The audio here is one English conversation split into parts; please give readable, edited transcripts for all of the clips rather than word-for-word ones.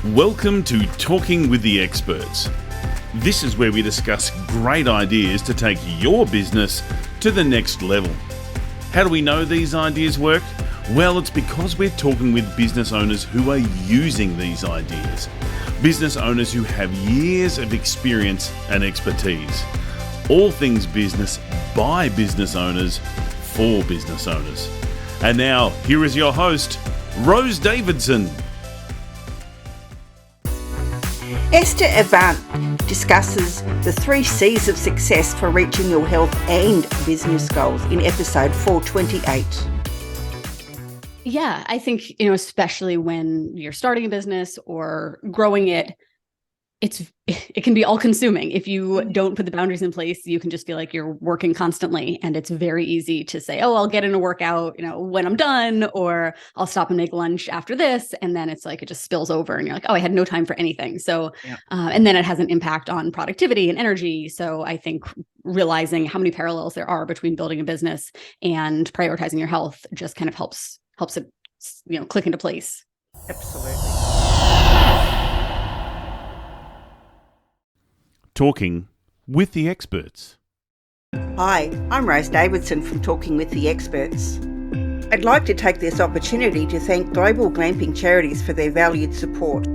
Welcome to Talking with the Experts. This is where we discuss great ideas to take your business to the next level. How do we know these ideas work? Well, it's because we're talking with business owners who are using these ideas. Business owners who have years of experience and expertise. All things business by business owners for business owners. And now, here is your host, Rose Davidson. Esther Avant discusses the 3 C's of success for reaching your health and business goals in episode 428. Yeah, I think, especially when you're starting a business or growing it, it can be all consuming. If you don't put the boundaries in place, you can just feel like you're working constantly. And it's very easy to say, oh, I'll get in a workout, when I'm done, or I'll stop and make lunch after this. And then it's like, it just spills over and you're like, oh, I had no time for anything. So, and then it has an impact on productivity and energy. So I think realizing how many parallels there are between building a business and prioritizing your health just kind of helps it, click into place. Absolutely. Talking with the Experts. Hi, I'm Rose Davidson from Talking with the Experts. I'd like to take this opportunity to thank Global Glamping Charities for their valued support.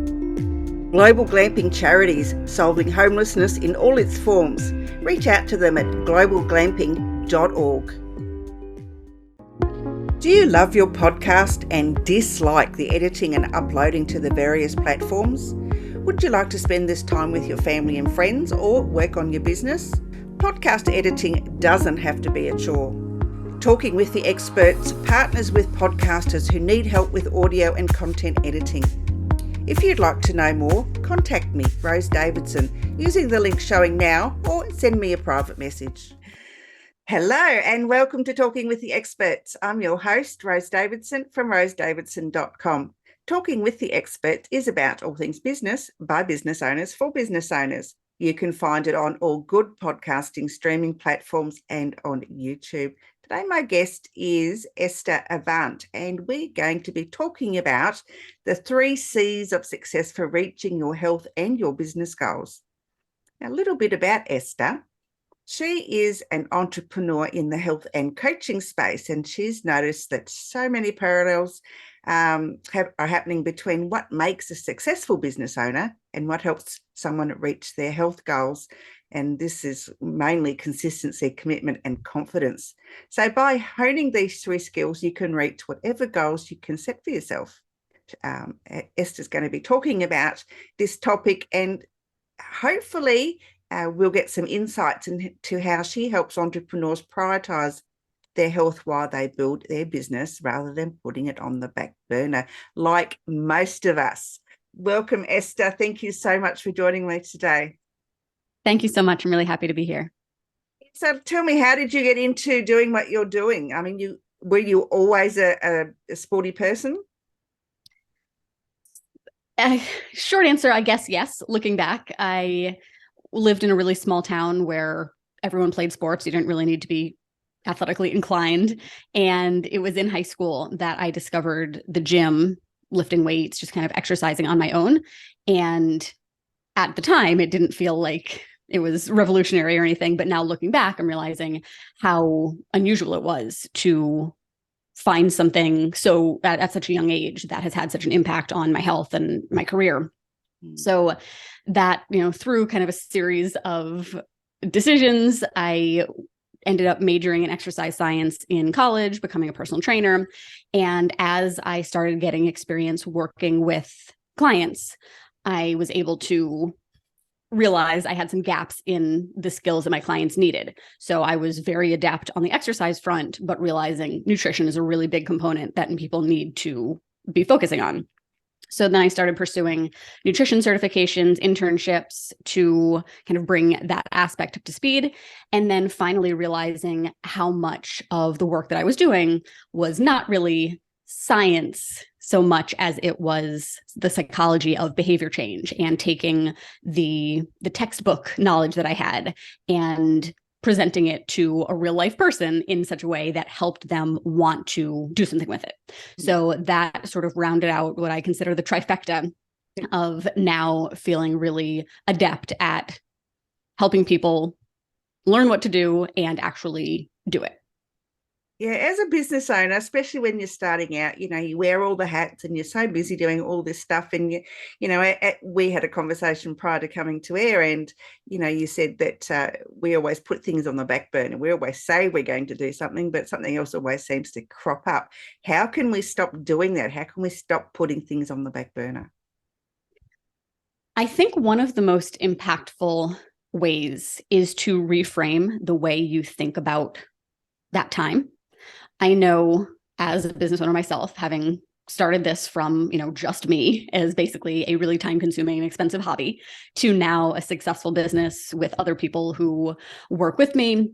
Global Glamping Charities, solving homelessness in all its forms. Reach out to them at globalglamping.org. Do you love your podcast and dislike the editing and uploading to the various platforms? Would you like to spend this time with your family and friends or work on your business? Podcast editing doesn't have to be a chore. Talking with the Experts partners with podcasters who need help with audio and content editing. If you'd like to know more, contact me, Rose Davidson, using the link showing now, or send me a private message. Hello and welcome to Talking with the Experts. I'm your host, Rose Davidson from rosedavidson.com. Talking with the Expert is about all things business by business owners for business owners. You can find it on all good podcasting streaming platforms and on YouTube. Today, my guest is Esther Avant, and we're going to be talking about the 3 C's of success for reaching your health and your business goals. Now, a little bit about Esther. She is an entrepreneur in the health and coaching space, and she's noticed that so many parallels are happening between what makes a successful business owner and what helps someone reach their health goals. And this is mainly consistency, commitment, and confidence. So by honing these 3 skills, you can reach whatever goals you can set for yourself. Esther's going to be talking about this topic, and hopefully we'll get some insights into how she helps entrepreneurs prioritize their health while they build their business rather than putting it on the back burner, like most of us. Welcome, Esther. Thank you so much for joining me today. Thank you so much. I'm really happy to be here. So tell me, how did you get into doing what you're doing? I mean, were you always a sporty person? Short answer, I guess, yes. Looking back, I lived in a really small town where everyone played sports. You didn't really need to be athletically inclined. And it was in high school that I discovered the gym, lifting weights, just kind of exercising on my own. And at the time, it didn't feel like it was revolutionary or anything. But now looking back, I'm realizing how unusual it was to find something so at such a young age that has had such an impact on my health and my career. So that, through kind of a series of decisions, I ended up majoring in exercise science in college, becoming a personal trainer. And as I started getting experience working with clients, I was able to realize I had some gaps in the skills that my clients needed. So I was very adept on the exercise front, but realizing nutrition is a really big component that people need to be focusing on. So then I started pursuing nutrition certifications, internships to kind of bring that aspect up to speed. And then finally realizing how much of the work that I was doing was not really science so much as it was the psychology of behavior change and taking the textbook knowledge that I had and presenting it to a real life person in such a way that helped them want to do something with it. So that sort of rounded out what I consider the trifecta of now feeling really adept at helping people learn what to do and actually do it. Yeah, as a business owner, especially when you're starting out, you wear all the hats and you're so busy doing all this stuff. And, we had a conversation prior to coming to air, and, you said that we always put things on the back burner. We always say we're going to do something, but something else always seems to crop up. How can we stop doing that? How can we stop putting things on the back burner? I think one of the most impactful ways is to reframe the way you think about that time. I know as a business owner myself, having started this from, just me as basically a really time consuming and expensive hobby to now a successful business with other people who work with me,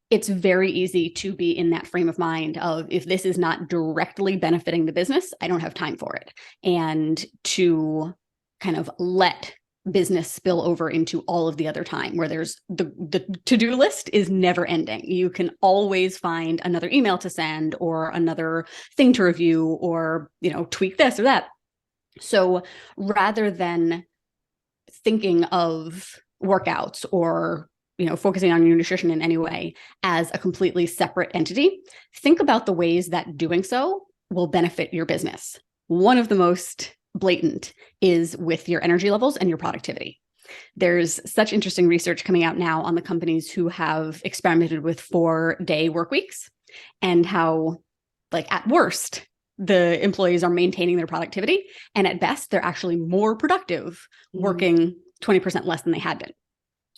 it's very easy to be in that frame of mind of, if this is not directly benefiting the business, I don't have time for it. And to kind of let business spill over into all of the other time, where there's the to-do list is never ending. You can always find another email to send or another thing to review or, tweak this or that. So rather than thinking of workouts or, focusing on your nutrition in any way as a completely separate entity, think about the ways that doing so will benefit your business. One of the most blatant is with your energy levels and your productivity. There's such interesting research coming out now on the companies who have experimented with 4-day work weeks and how, at worst, the employees are maintaining their productivity, and at best, they're actually more productive working 20% less than they had been.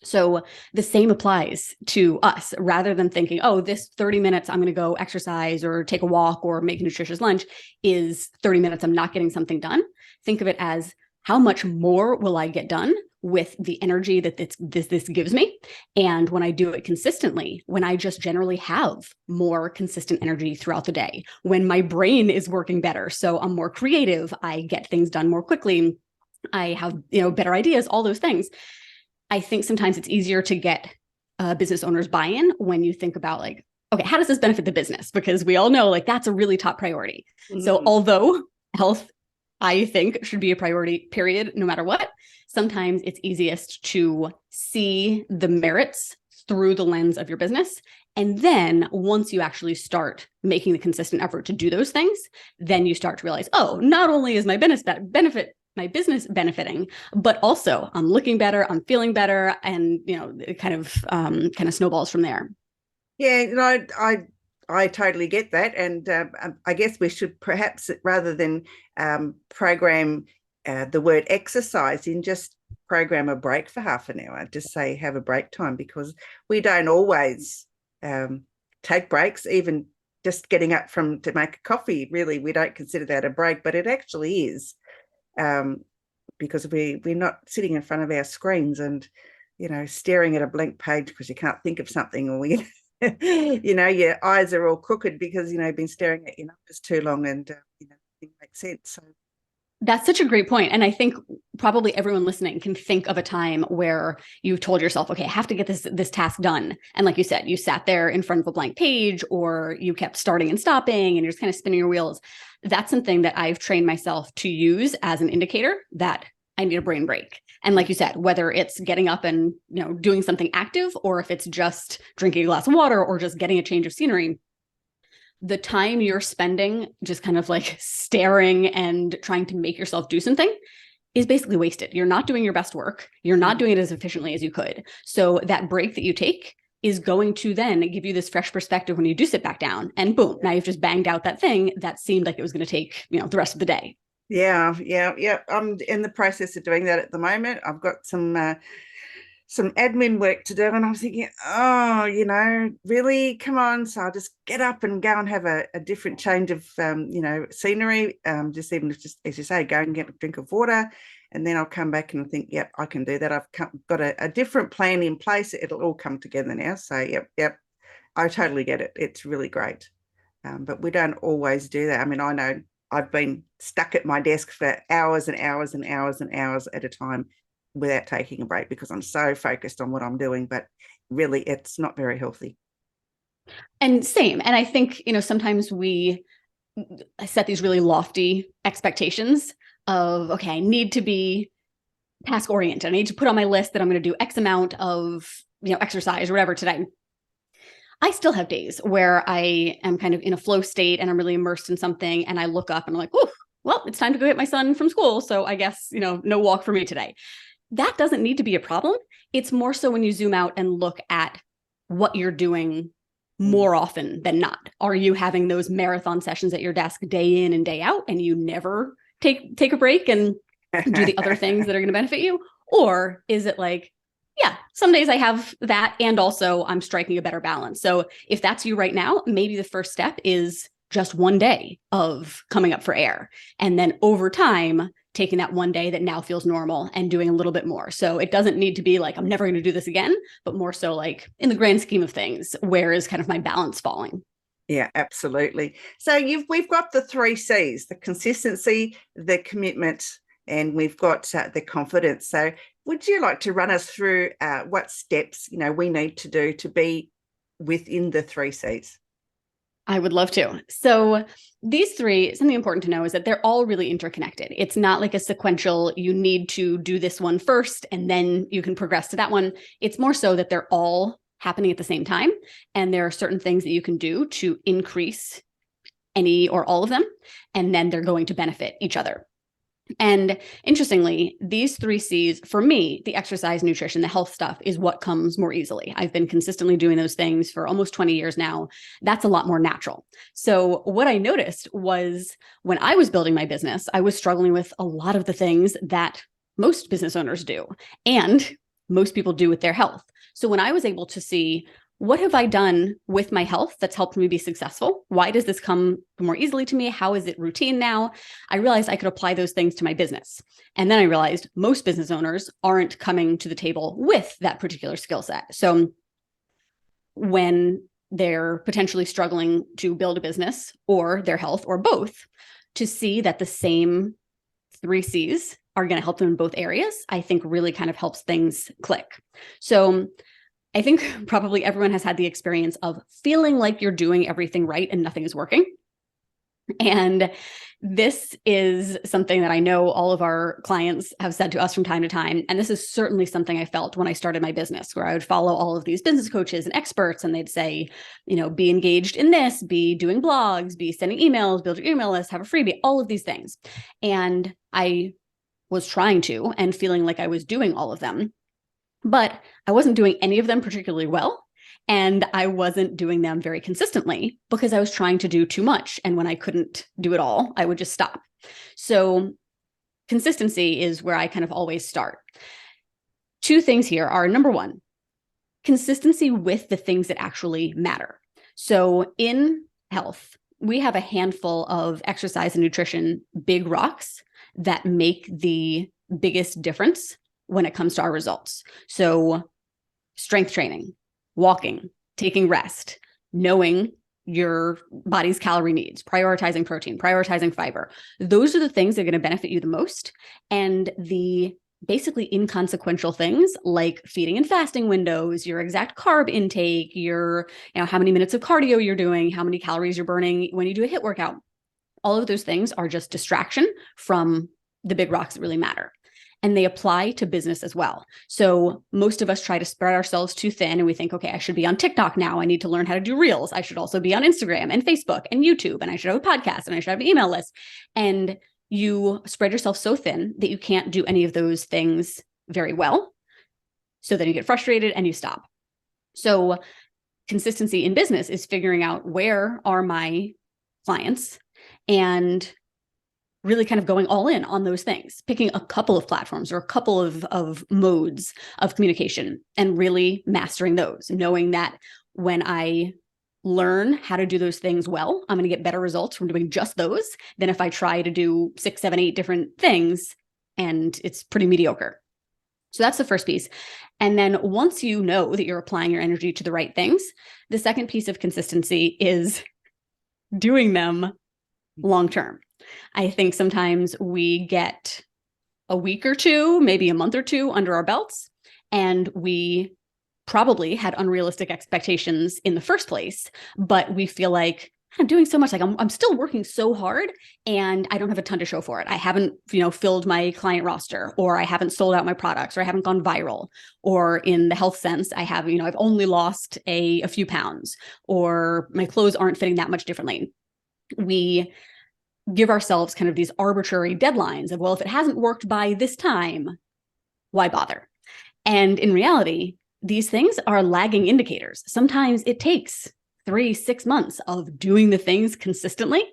So the same applies to us. Rather than thinking, oh, this 30 minutes I'm going to go exercise or take a walk or make a nutritious lunch is 30 minutes I'm not getting something done. Think of it as, how much more will I get done with the energy that this gives me? And when I do it consistently, when I just generally have more consistent energy throughout the day, when my brain is working better, so I'm more creative, I get things done more quickly, I have, better ideas, all those things. I think sometimes it's easier to get business owners buy-in when you think about, okay, how does this benefit the business? Because we all know that's a really top priority. Mm-hmm. So although health, I think, should be a priority, period, no matter what, sometimes it's easiest to see the merits through the lens of your business. And then once you actually start making the consistent effort to do those things, then you start to realize, oh, not only is my business benefiting, but also I'm looking better, I'm feeling better, and it kind of snowballs from there. Yeah, I totally get that, and I guess we should perhaps, rather than program the word exercise in, just program a break for half an hour. Just say have a break time, because we don't always take breaks. Even just getting up to make a coffee, really, we don't consider that a break, but it actually is. Because we're not sitting in front of our screens and, staring at a blank page because you can't think of something, or your eyes are all crooked because, you've been staring at your numbers too long, and, it makes sense. So that's such a great point. And I think probably everyone listening can think of a time where you've told yourself, okay, I have to get this task done. And like you said, you sat there in front of a blank page, or you kept starting and stopping and you're just kind of spinning your wheels. That's something that I've trained myself to use as an indicator that I need a brain break. And like you said, whether it's getting up and, doing something active, or if it's just drinking a glass of water or just getting a change of scenery, the time you're spending just kind of staring and trying to make yourself do something is basically wasted. You're not doing your best work. You're not doing it as efficiently as you could. So that break that you take is going to then give you this fresh perspective when you do sit back down, and boom, now you've just banged out that thing that seemed like it was going to take, the rest of the day. Yeah. I'm in the process of doing that at the moment. I've got some admin work to do, and I'm thinking, really, come on. So I'll just get up and go and have a different change of, scenery. Just as you say, go and get a drink of water, and then I'll come back and think, yep, I can do that. I've got a different plan in place. It'll all come together now. So yep, I totally get it. It's really great. But we don't always do that. I mean, I know I've been stuck at my desk for hours and hours and hours and hours at a time without taking a break, because I'm so focused on what I'm doing, but really it's not very healthy. And same. And I think, sometimes we set these really lofty expectations of, okay, I need to be task oriented. I need to put on my list that I'm going to do X amount of, exercise or whatever today. I still have days where I am kind of in a flow state and I'm really immersed in something. And I look up and I'm like, oh, well, it's time to go get my son from school. So I guess, no walk for me today. That doesn't need to be a problem. It's more so when you zoom out and look at what you're doing more often than not. Are you having those marathon sessions at your desk day in and day out, and you never take a break and do the other things that are going to benefit you? Or is it like, yeah, some days I have that, and also I'm striking a better balance. So if that's you right now, maybe the first step is just one day of coming up for air. And then over time, taking that one day that now feels normal and doing a little bit more. So it doesn't need to be like, I'm never going to do this again, but more so like in the grand scheme of things, where is kind of my balance falling? Yeah, absolutely. So we've got the 3 C's, the consistency, the commitment, and we've got the confidence. So would you like to run us through what steps, we need to do to be within the 3 C's? I would love to. So these 3, something important to know is that they're all really interconnected. It's not like a sequential, you need to do this one first and then you can progress to that one. It's more so that they're all happening at the same time. And there are certain things that you can do to increase any or all of them. And then they're going to benefit each other. And interestingly, these 3 C's, for me, the exercise, nutrition, the health stuff is what comes more easily. I've been consistently doing those things for almost 20 years now. That's a lot more natural. So what I noticed was when I was building my business, I was struggling with a lot of the things that most business owners do and most people do with their health. So when I was able to see, what have I done with my health that's helped me be successful? Why does this come more easily to me? How is it routine now? I realized I could apply those things to my business. And then I realized most business owners aren't coming to the table with that particular skill set. So when they're potentially struggling to build a business or their health or both, to see that the same 3 C's are going to help them in both areas, I think really kind of helps things click. So I think probably everyone has had the experience of feeling like you're doing everything right and nothing is working. And this is something that I know all of our clients have said to us from time to time. And this is certainly something I felt when I started my business, where I would follow all of these business coaches and experts, and they'd say, be engaged in this, be doing blogs, be sending emails, build your email list, have a freebie, all of these things. And I was trying to and feeling like I was doing all of them. But I wasn't doing any of them particularly well, and I wasn't doing them very consistently because I was trying to do too much. And when I couldn't do it all, I would just stop. So consistency is where I kind of always start. 2 things here are, number 1, consistency with the things that actually matter. So in health, we have a handful of exercise and nutrition big rocks that make the biggest difference when it comes to our results. So strength training, walking, taking rest, knowing your body's calorie needs, prioritizing protein, prioritizing fiber. Those are the things that are going to benefit you the most. And the basically inconsequential things like feeding and fasting windows, your exact carb intake, your, how many minutes of cardio you're doing, how many calories you're burning when you do a HIIT workout. All of those things are just distraction from the big rocks that really matter. And they apply to business as well. So most of us try to spread ourselves too thin and we think, okay, I should be on TikTok now. I need to learn how to do reels. I should also be on Instagram and Facebook and YouTube, and I should have a podcast, and I should have an email list. And you spread yourself so thin that you can't do any of those things very well. So then you get frustrated and you stop. So consistency in business is figuring out, where are my clients, and really kind of going all in on those things, picking a couple of platforms or a couple of modes of communication and really mastering those, knowing that when I learn how to do those things well, I'm going to get better results from doing just those than if I try to do 6, 7, 8 different things and it's pretty mediocre. So that's the first piece. And then once you know that you're applying your energy to the right things, the second piece of consistency is doing them long-term. I think sometimes we get a week or 2, maybe a month or 2 under our belts, and we probably had unrealistic expectations in the first place, but we feel like I'm doing so much. Like I'm still working so hard and I don't have a ton to show for it. I haven't, filled my client roster, or I haven't sold out my products, or I haven't gone viral, or in the health sense, I have, I've only lost a few pounds, or my clothes aren't fitting that much differently. We give ourselves kind of these arbitrary deadlines of, well, if it hasn't worked by this time, why bother? And in reality, these things are lagging indicators. Sometimes it takes 3-6 months of doing the things consistently,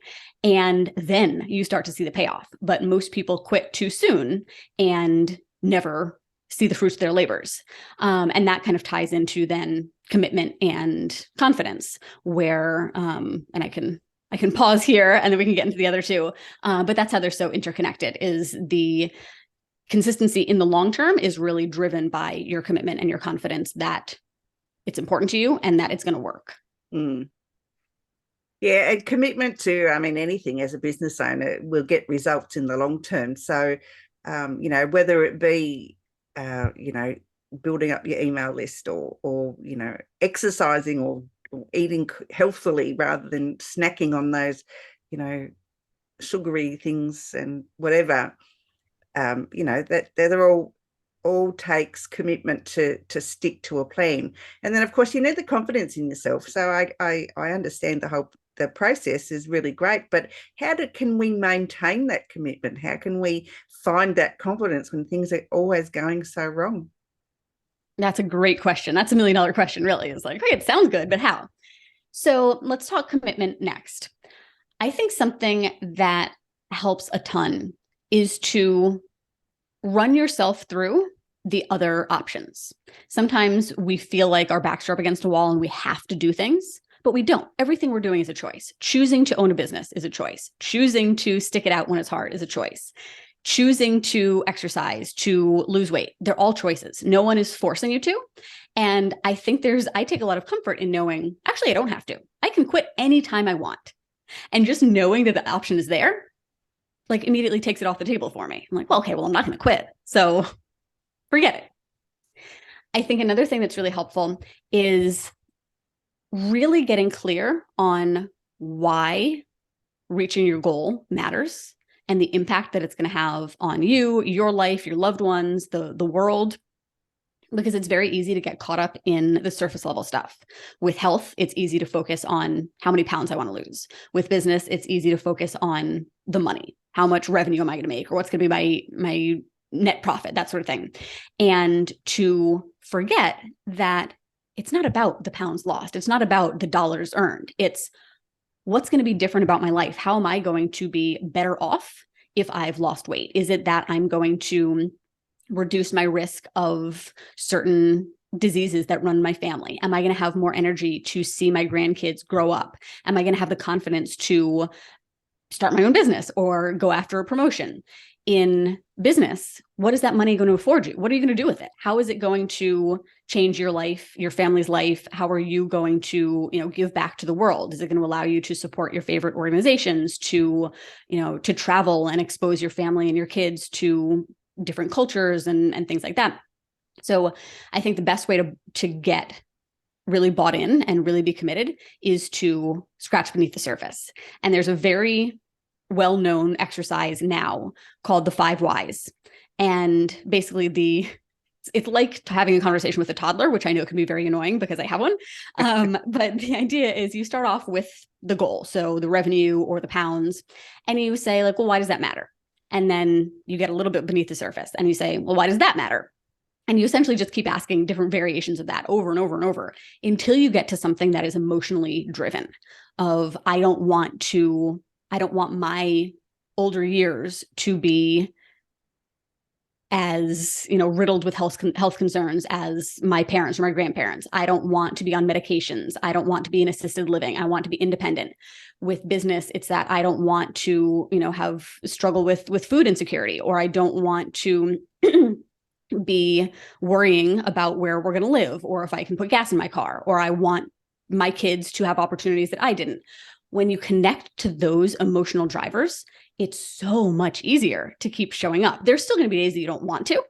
and then you start to see the payoff. But most people quit too soon and never see the fruits of their labors. And that kind of ties into then commitment and confidence, where, and I can pause here and then we can get into the other two. But that's how they're so interconnected, is the consistency in the long term is really driven by your commitment and your confidence that it's important to you and that it's going to work. Mm. Yeah, and commitment to, anything as a business owner will get results in the long term. So, whether it be, building up your email list, or exercising, or eating healthfully rather than snacking on those, sugary things and whatever, that they're all takes commitment to stick to a plan. And then of course you need the confidence in yourself. So I understand the process is really great, but can we maintain that commitment? How can we find that confidence when things are always going so wrong? That's a great question. That's $1 million question, really. It's like, hey, it sounds good, but how? So let's talk commitment next. I think something that helps a ton is to run yourself through the other options. Sometimes we feel like our backs are up against a wall and we have to do things, but we don't. Everything we're doing is a choice. Choosing to own a business is a choice. Choosing to stick it out when it's hard is a choice. Choosing to exercise, to lose weight, they're all choices. No one is forcing you to. And I think I take a lot of comfort in knowing, actually, I don't have to. I can quit anytime I want. And just knowing that the option is there, like, immediately takes it off the table for me. I'm like, well, okay, I'm not going to quit. So forget it. I think another thing that's really helpful is really getting clear on why reaching your goal matters and the impact that it's going to have on you, your life, your loved ones, the world. Because it's very easy to get caught up in the surface level stuff. With health, it's easy to focus on how many pounds I want to lose. With business, it's easy to focus on the money. How much revenue am I going to make? Or what's going to be my net profit, that sort of thing. And to forget that it's not about the pounds lost. It's not about the dollars earned. It's what's going to be different about my life. How am I going to be better off if I've lost weight? Is it that I'm going to reduce my risk of certain diseases that run my family? Am I going to have more energy to see my grandkids grow up? Am I going to have the confidence to start my own business or go after a promotion? In business, what is that money going to afford you? What are you going to do with it? How is it going to change your life, your family's life? How are you going to, give back to the world? Is it going to allow you to support your favorite organizations, to travel and expose your family and your kids to different cultures and things like that? So I think the best way to get really bought in and really be committed is to scratch beneath the surface. And there's a very well-known exercise now called the 5 whys. And basically it's like having a conversation with a toddler, which I know can be very annoying because I have one. But the idea is you start off with the goal. So the revenue or the pounds, and you say like, well, why does that matter? And then you get a little bit beneath the surface and you say, well, why does that matter? And you essentially just keep asking different variations of that over and over and over until you get to something that is emotionally driven of, I don't want my older years to be as, riddled with health concerns as my parents or my grandparents. I don't want to be on medications. I don't want to be in assisted living. I want to be independent. With business, it's that I don't want to, have struggle with food insecurity, or I don't want to be worrying about where we're going to live, or if I can put gas in my car, or I want my kids to have opportunities that I didn't. When you connect to those emotional drivers, it's so much easier to keep showing up. There's still going to be days that you don't want to.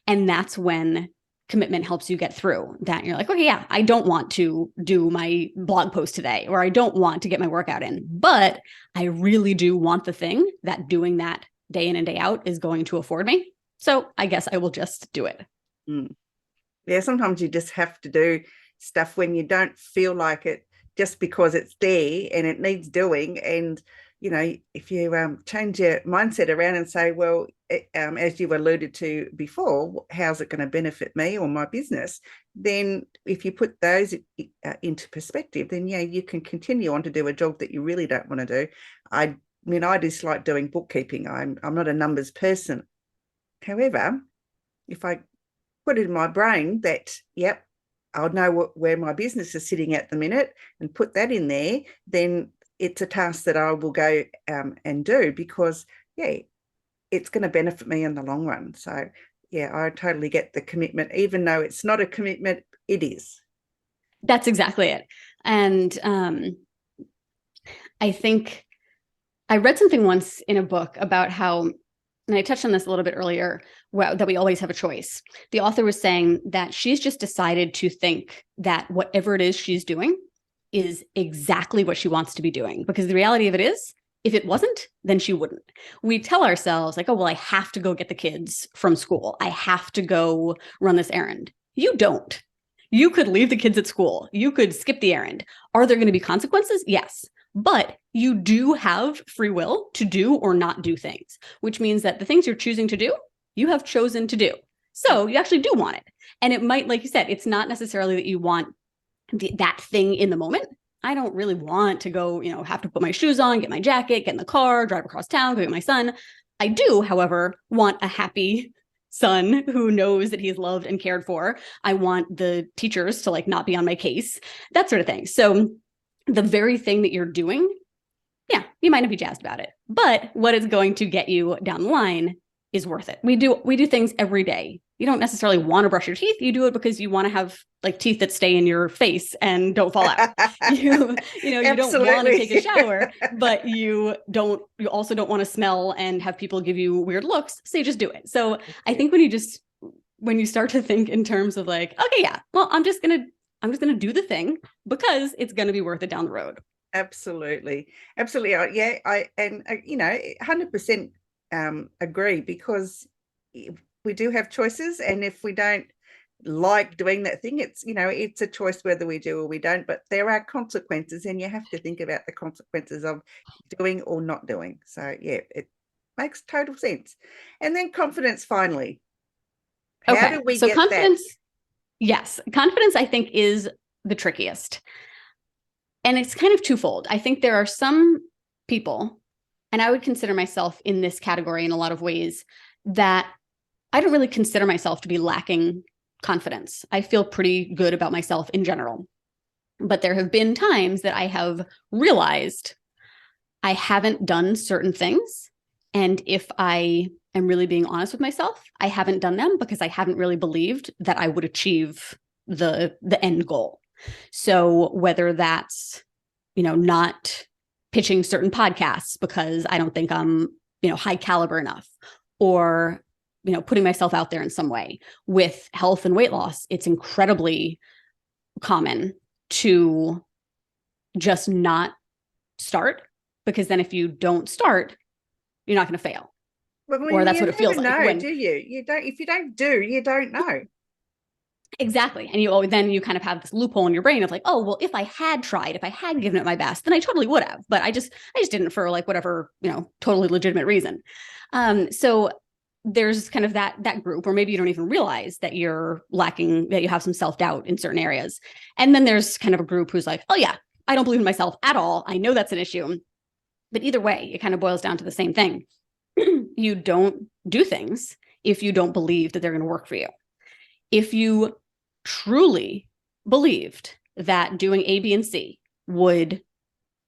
And that's when commitment helps you get through that. You're like, okay, yeah, I don't want to do my blog post today, or I don't want to get my workout in, but I really do want the thing that doing that day in and day out is going to afford me. So I guess I will just do it. Yeah, sometimes you just have to do stuff when you don't feel like it, just because it's there and it needs doing. And if you change your mindset around and say, well, as you alluded to before, how's it going to benefit me or my business? Then if you put those into perspective, then you can continue on to do a job that you really don't want to do. I dislike doing bookkeeping. I'm not a numbers person. However, if I put it in my brain that, yep, I'll know where my business is sitting at the minute and put that in there, then it's a task that I will go and do, because, it's going to benefit me in the long run. So, I totally get the commitment, even though it's not a commitment, it is. That's exactly it. And I think I read something once in a book about how, and I touched on this a little bit earlier, that we always have a choice. The author was saying that she's just decided to think that whatever it is she's doing is exactly what she wants to be doing. Because the reality of it is, if it wasn't, then she wouldn't. We tell ourselves like, oh, well, I have to go get the kids from school. I have to go run this errand. You don't. You could leave the kids at school. You could skip the errand. Are there going to be consequences? Yes. But you do have free will to do or not do things, which means that the things you're choosing to do, you have chosen to do. So you actually do want it. And it might, like you said, it's not necessarily that you want that thing in the moment. I don't really want to go, have to put my shoes on, get my jacket, get in the car, drive across town, go get my son. I do, however, want a happy son who knows that he's loved and cared for. I want the teachers to not be on my case, that sort of thing. So the very thing that you're doing, you might not be jazzed about it, but what is going to get you down the line is worth it. We do things every day. You don't necessarily want to brush your teeth. You do it because you want to have teeth that stay in your face and don't fall out. You don't want to take a shower, but you also don't want to smell and have people give you weird looks. So you just do it. So I think when you start to think in terms of okay, well, I'm just going to do the thing because it's going to be worth it down the road. Absolutely. Yeah. I 100% agree, because we do have choices, and if we don't like doing that thing, it's a choice whether we do or we don't, but there are consequences, and you have to think about the consequences of doing or not doing. So it makes total sense. And then confidence, finally. How do we get confidence that? Yes, confidence I think is the trickiest, and it's kind of twofold. I think there are some people, and I would consider myself in this category in a lot of ways, that I don't really consider myself to be lacking confidence. I feel pretty good about myself in general. But there have been times that I have realized I haven't done certain things. And if I am really being honest with myself, I haven't done them because I haven't really believed that I would achieve the end goal. So whether that's, not pitching certain podcasts because I don't think I'm, high caliber enough, or, putting myself out there in some way. With health and weight loss, it's incredibly common to just not start, because then if you don't start, you're not going to fail. Or that's what it feels like. Do you? You don't. If you don't do, you don't know. Exactly. And then you kind of have this loophole in your brain of oh, well, if I had tried, if I had given it my best, then I totally would have. But I just didn't for whatever, totally legitimate reason. So there's kind of that group, or maybe you don't even realize that you're lacking, that you have some self-doubt in certain areas. And then there's kind of a group who's oh yeah, I don't believe in myself at all. I know that's an issue. But either way, it kind of boils down to the same thing. You don't do things if you don't believe that they're going to work for you. If you truly believed that doing A, B, and C would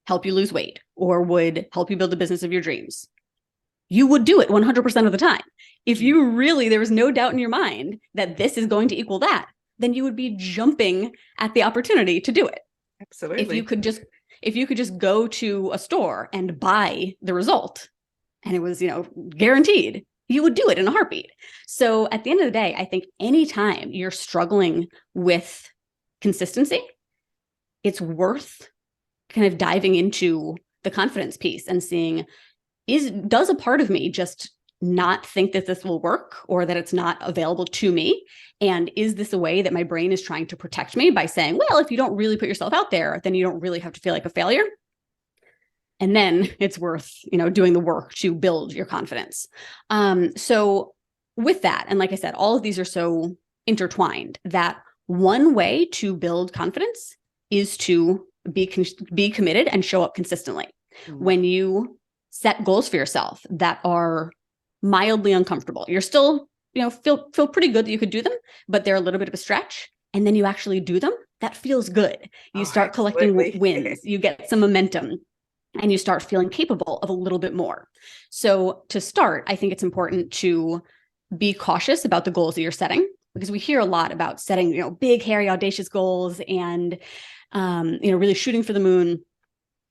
help you lose weight or would help you build the business of your dreams, you would do it 100% of the time. If you really, there was no doubt in your mind that this is going to equal that, then you would be jumping at the opportunity to do it. Absolutely. If you could just go to a store and buy the result, and it was, guaranteed, you would do it in a heartbeat. So at the end of the day, I think anytime you're struggling with consistency, it's worth kind of diving into the confidence piece and seeing, does a part of me just not think that this will work or that it's not available to me? And is this a way that my brain is trying to protect me by saying, well, if you don't really put yourself out there, then you don't really have to feel like a failure? And then it's worth, doing the work to build your confidence. So with that, and like I said, all of these are so intertwined that one way to build confidence is to be committed and show up consistently. Mm-hmm. When you set goals for yourself that are mildly uncomfortable, you're still, feel pretty good that you could do them, but they're a little bit of a stretch. And then you actually do them. That feels good. You start collecting wins. You get some momentum. And you start feeling capable of a little bit more. So to start, I think it's important to be cautious about the goals that you're setting, because we hear a lot about setting, big, hairy, audacious goals and, really shooting for the moon.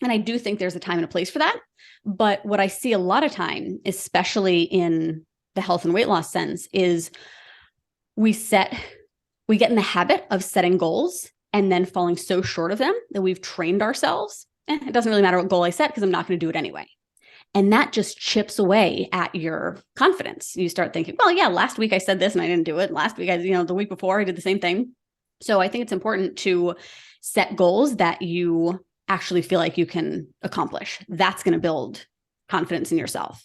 And I do think there's a time and a place for that. But what I see a lot of time, especially in the health and weight loss sense, is we get in the habit of setting goals and then falling so short of them that we've trained ourselves. It doesn't really matter what goal I set because I'm not going to do it anyway. And that just chips away at your confidence. You start thinking, well, yeah, last week I said this and I didn't do it. Last week, the week before I did the same thing. So I think it's important to set goals that you actually feel like you can accomplish. That's going to build confidence in yourself.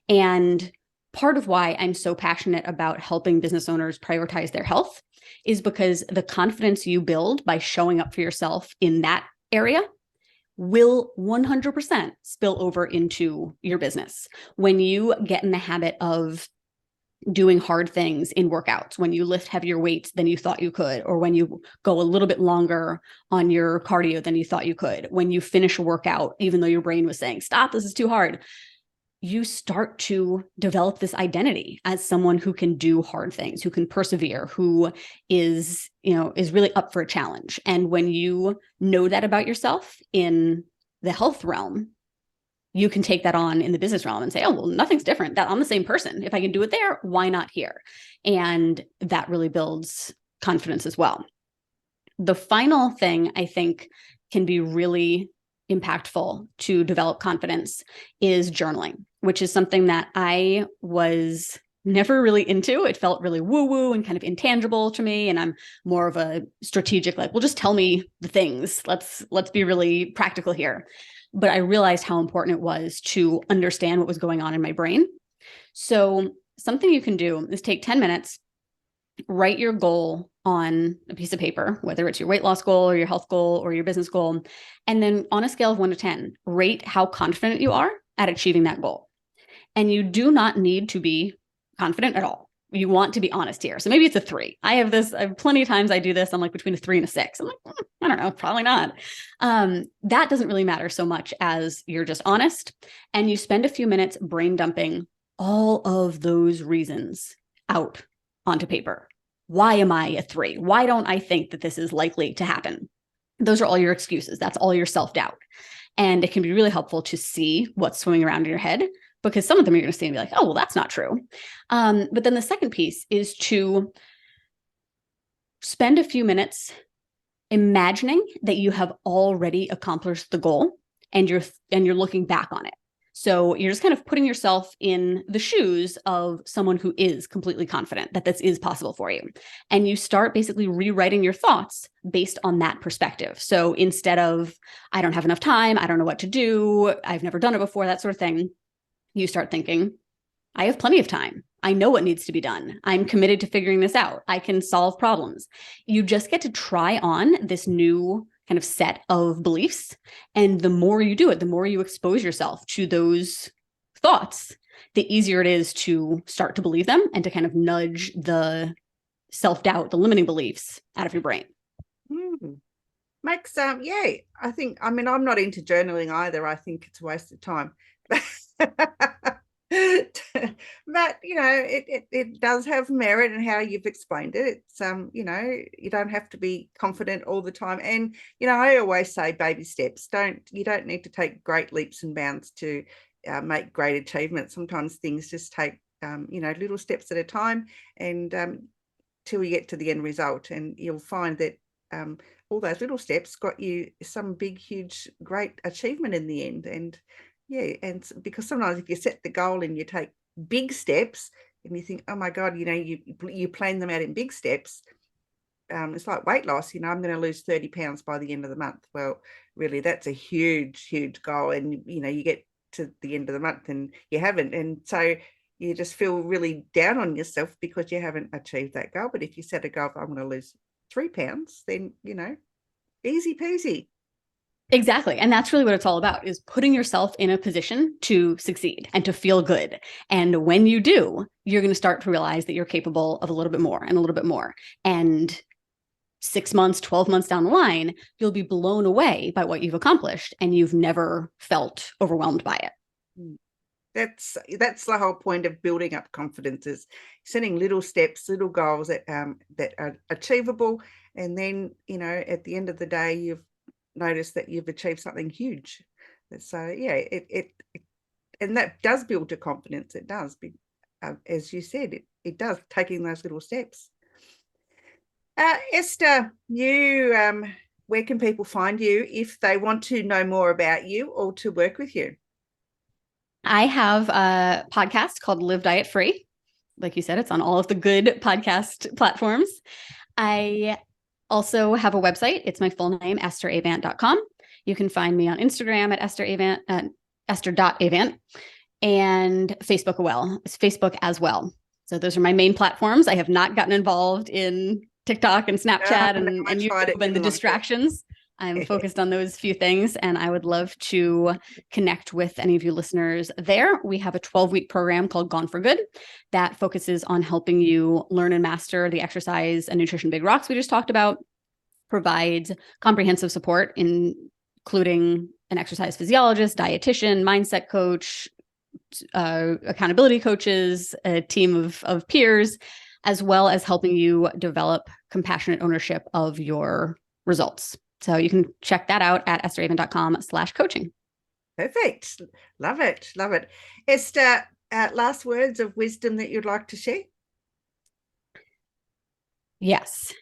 And part of why I'm so passionate about helping business owners prioritize their health is because the confidence you build by showing up for yourself in that area will 100% spill over into your business. When you get in the habit of doing hard things in workouts, when you lift heavier weights than you thought you could, or when you go a little bit longer on your cardio than you thought you could, when you finish a workout, even though your brain was saying, stop, this is too hard, you start to develop this identity as someone who can do hard things, who can persevere, who is really up for a challenge. And when you know that about yourself in the health realm, you can take that on in the business realm and say, oh, well, nothing's different. That I'm the same person. If I can do it there, why not here? And that really builds confidence as well. The final thing I think can be really impactful to develop confidence is journaling, which is something that I was never really into. It felt really woo-woo and kind of intangible to me. And I'm more of a strategic, well, just tell me the things. Let's be really practical here. But I realized how important it was to understand what was going on in my brain. So something you can do is take 10 minutes, write your goal on a piece of paper, whether it's your weight loss goal or your health goal or your business goal. And then on a scale of 1 to 10, rate how confident you are at achieving that goal. And you do not need to be confident at all. You want to be honest here. So maybe it's a 3. I have plenty of times I do this. I'm like between a 3 and a 6. I'm like, I don't know, probably not. That doesn't really matter so much as you're just honest and you spend a few minutes brain dumping all of those reasons out onto paper. Why am I a 3? Why don't I think that this is likely to happen? Those are all your excuses. That's all your self-doubt. And it can be really helpful to see what's swimming around in your head, because some of them you're going to see and be like, oh, well, that's not true. But then the second piece is to spend a few minutes imagining that you have already accomplished the goal and you're looking back on it. So you're just kind of putting yourself in the shoes of someone who is completely confident that this is possible for you. And you start basically rewriting your thoughts based on that perspective. So instead of, I don't have enough time, I don't know what to do, I've never done it before, that sort of thing, you start thinking, I have plenty of time. I know what needs to be done. I'm committed to figuring this out. I can solve problems. You just get to try on this new kind of set of beliefs. And the more you do it, the more you expose yourself to those thoughts, the easier it is to start to believe them and to kind of nudge the self-doubt, the limiting beliefs out of your brain. Makes, yeah, I'm not into journaling either. I think it's a waste of time. But it does have merit in how you've explained it. It's you don't have to be confident all the time, and I always say baby steps. You don't need to take great leaps and bounds to make great achievements. Sometimes things just take little steps at a time, and till we get to the end result. And you'll find that all those little steps got you some big, huge, great achievement in the end. And and because sometimes if you set the goal and you take big steps and you think, oh my God, you plan them out in big steps. It's like weight loss, I'm going to lose 30 pounds by the end of the month. Well, really, that's a huge, huge goal. And, you get to the end of the month and you haven't. And so you just feel really down on yourself because you haven't achieved that goal. But if you set a goal, I'm going to lose 3 pounds, then, easy peasy. Exactly. And that's really what it's all about, is putting yourself in a position to succeed and to feel good. And when you do, you're going to start to realize that you're capable of a little bit more and a little bit more. And 6 months, 12 months down the line, you'll be blown away by what you've accomplished and you've never felt overwhelmed by it. That's the whole point of building up confidence, is setting little steps, little goals that are achievable. And then, at the end of the day, you've noticed that you've achieved something huge. So and that does build your confidence. It does. As you said, it does, taking those little steps. Esther, where can people find you if they want to know more about you or to work with you? I have a podcast called Live Diet Free. Like you said, it's on all of the good podcast platforms. I also have a website. It's my full name, EstherAvant.com. You can find me on Instagram at Esther.Avant, and Facebook as well. So those are my main platforms. I have not gotten involved in TikTok and Snapchat and YouTube and the distractions. I'm focused on those few things, and I would love to connect with any of you listeners there. We have a 12-week program called Gone for Good that focuses on helping you learn and master the exercise and nutrition big rocks we just talked about, provides comprehensive support, including an exercise physiologist, dietitian, mindset coach, accountability coaches, a team of peers, as well as helping you develop compassionate ownership of your results. So you can check that out at EstherAvant.com/coaching. Perfect. Love it. Love it. Esther, last words of wisdom that you'd like to share? Yes.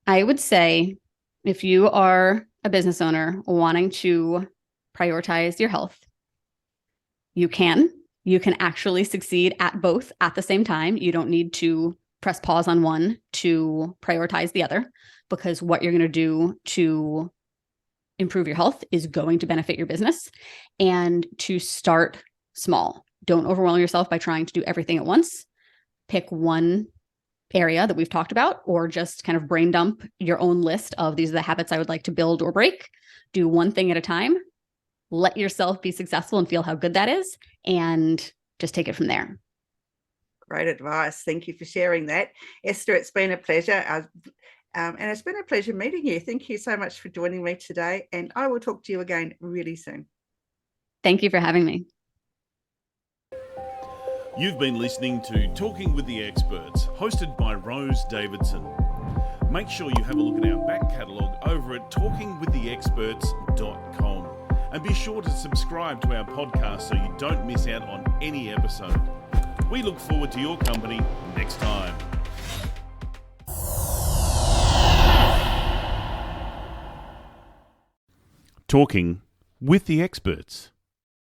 I would say if you are a business owner wanting to prioritize your health, you can actually succeed at both at the same time. You don't need to press pause on one to prioritize the other, because what you're going to do to improve your health is going to benefit your business. And to start small. Don't overwhelm yourself by trying to do everything at once. Pick one area that we've talked about, or just kind of brain dump your own list of these are the habits I would like to build or break. Do one thing at a time. Let yourself be successful and feel how good that is, and just take it from there. Great advice. Thank you for sharing that. Esther, it's been a pleasure. And it's been a pleasure meeting you. Thank you so much for joining me today. And I will talk to you again really soon. Thank you for having me. You've been listening to Talking with the Experts, hosted by Rose Davidson. Make sure you have a look at our back catalogue over at talkingwiththeexperts.com. And be sure to subscribe to our podcast so you don't miss out on any episode. We look forward to your company next time. Talking with the Experts.